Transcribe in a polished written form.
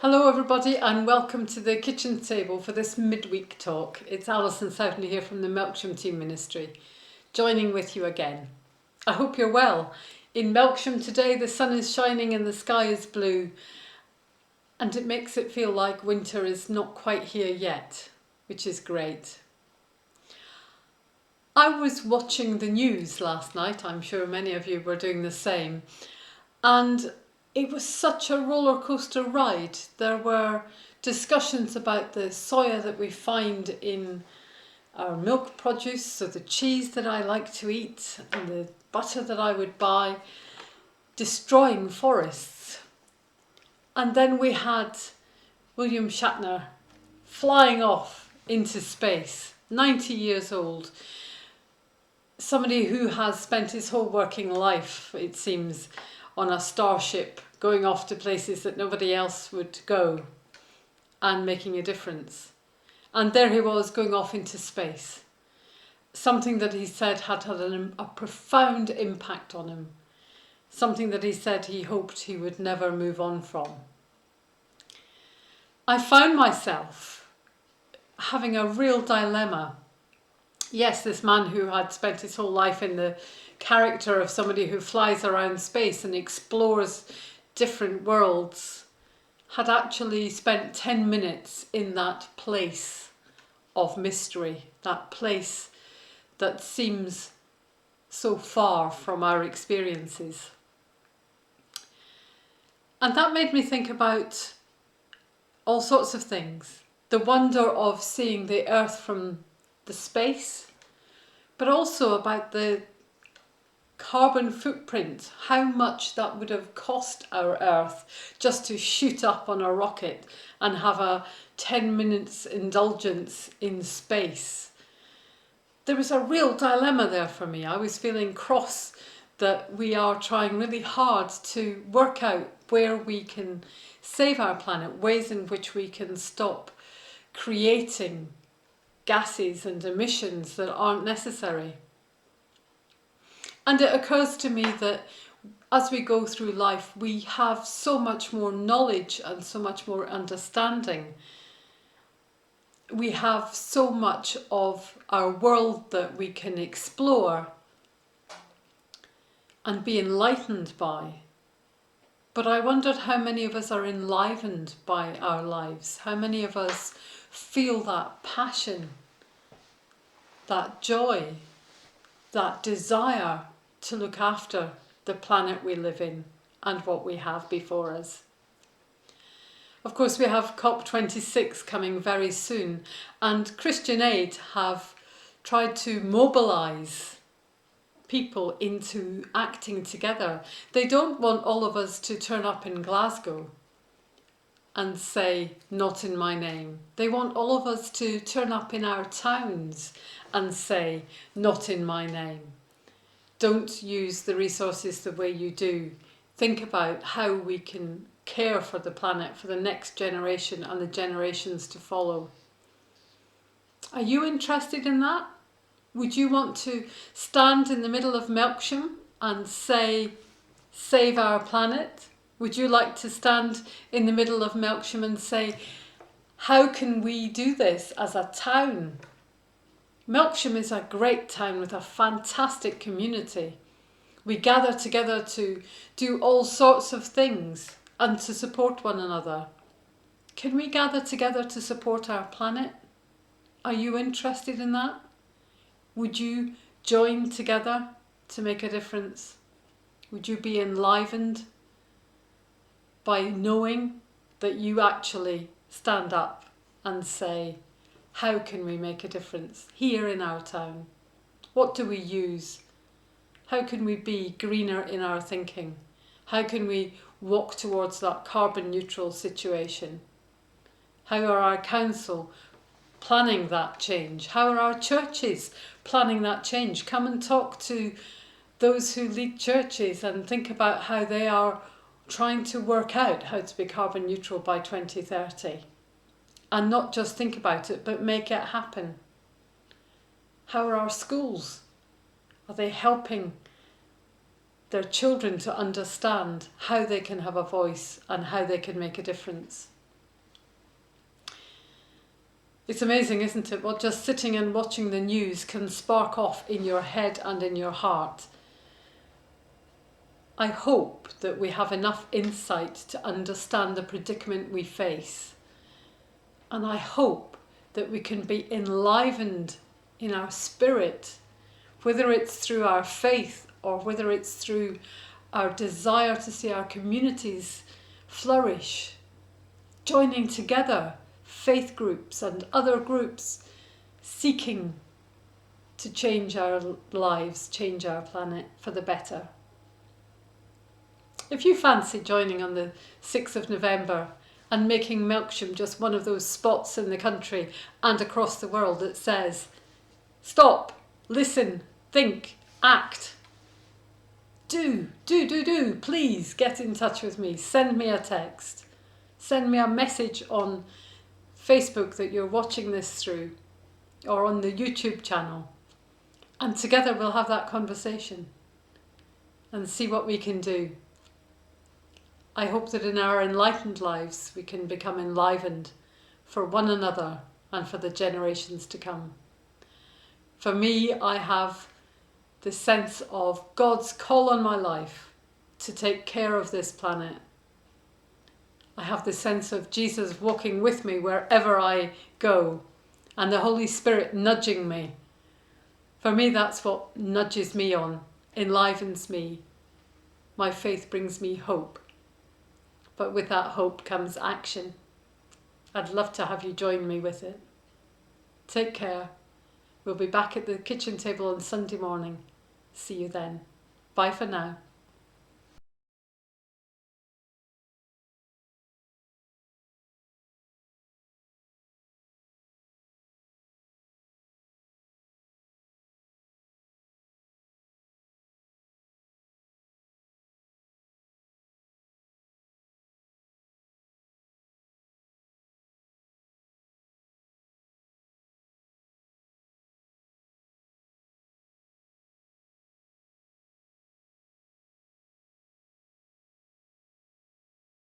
Hello everybody and welcome to the kitchen table for this midweek talk. It's Alison Southney here from the Melksham Team Ministry, joining with you again. I hope you're well. In Melksham today the sun is shining and the sky is blue, and it makes it feel like winter is not quite here yet, which is great. I was watching the news last night, I'm sure many of you were doing the same, and it was such a roller coaster ride. There were discussions about the soya that we find in our milk produce, so the cheese that I like to eat and the butter that I would buy, destroying forests. And then we had William Shatner flying off into space, 90 years old. Somebody who has spent his whole working life, it seems, on a starship, going off to places that nobody else would go and making a difference. And there he was going off into space. Something that he said had a profound impact on him. Something that he said he hoped he would never move on from. I found myself having a real dilemma. Yes, this man who had spent his whole life in the character of somebody who flies around space and explores different worlds had actually spent 10 minutes in that place of mystery, that place that seems so far from our experiences. And that made me think about all sorts of things. The wonder of seeing the Earth from the space, but also about the carbon footprint, how much that would have cost our Earth just to shoot up on a rocket and have a 10 minutes indulgence in space. There was a real dilemma there for me. I was feeling cross that we are trying really hard to work out where we can save our planet, ways in which we can stop creating gases and emissions that aren't necessary. And it occurs to me that as we go through life, we have so much more knowledge and so much more understanding. We have so much of our world that we can explore and be enlightened by. But I wondered how many of us are enlivened by our lives, how many of us feel that passion, that joy, that desire to look after the planet we live in and what we have before us. Of course, we have COP26 coming very soon, and Christian Aid have tried to mobilise people into acting together. They don't want all of us to turn up in Glasgow and say, "Not in my name." They want all of us to turn up in our towns and say, "Not in my name." Don't use the resources the way you do. Think about how we can care for the planet for the next generation and the generations to follow. Are you interested in that? Would you want to stand in the middle of Melksham and say, "Save our planet"? Would you like to stand in the middle of Melksham and say, "How can we do this as a town"? Melksham is a great town with a fantastic community. We gather together to do all sorts of things and to support one another. Can we gather together to support our planet? Are you interested in that? Would you join together to make a difference? Would you be enlivened by knowing that you actually stand up and say, "How can we make a difference here in our town? What do we use? How can we be greener in our thinking? How can we walk towards that carbon neutral situation? How are our council planning that change? How are our churches planning that change?" Come and talk to those who lead churches and think about how they are trying to work out how to be carbon neutral by 2030. And not just think about it, but make it happen. How are our schools? Are they helping their children to understand how they can have a voice and how they can make a difference? It's amazing, isn't it, what just sitting and watching the news can spark off in your head and in your heart. I hope that we have enough insight to understand the predicament we face. And I hope that we can be enlivened in our spirit, whether it's through our faith or whether it's through our desire to see our communities flourish, joining together faith groups and other groups seeking to change our lives, change our planet for the better. If you fancy joining on the 6th of November and making Melksham just one of those spots in the country and across the world that says, stop, listen, think, act, do, please get in touch with me. Send me a text. Send me a message on Facebook that you're watching this through, or on the YouTube channel. And together we'll have that conversation and see what we can do. I hope that in our enlightened lives we can become enlivened for one another and for the generations to come. For me, I have the sense of God's call on my life to take care of this planet. I have the sense of Jesus walking with me wherever I go, and the Holy Spirit nudging me. For me, that's what nudges me on, enlivens me. My faith brings me hope. But with that hope comes action. I'd love to have you join me with it. Take care. We'll be back at the kitchen table on Sunday morning. See you then. Bye for now.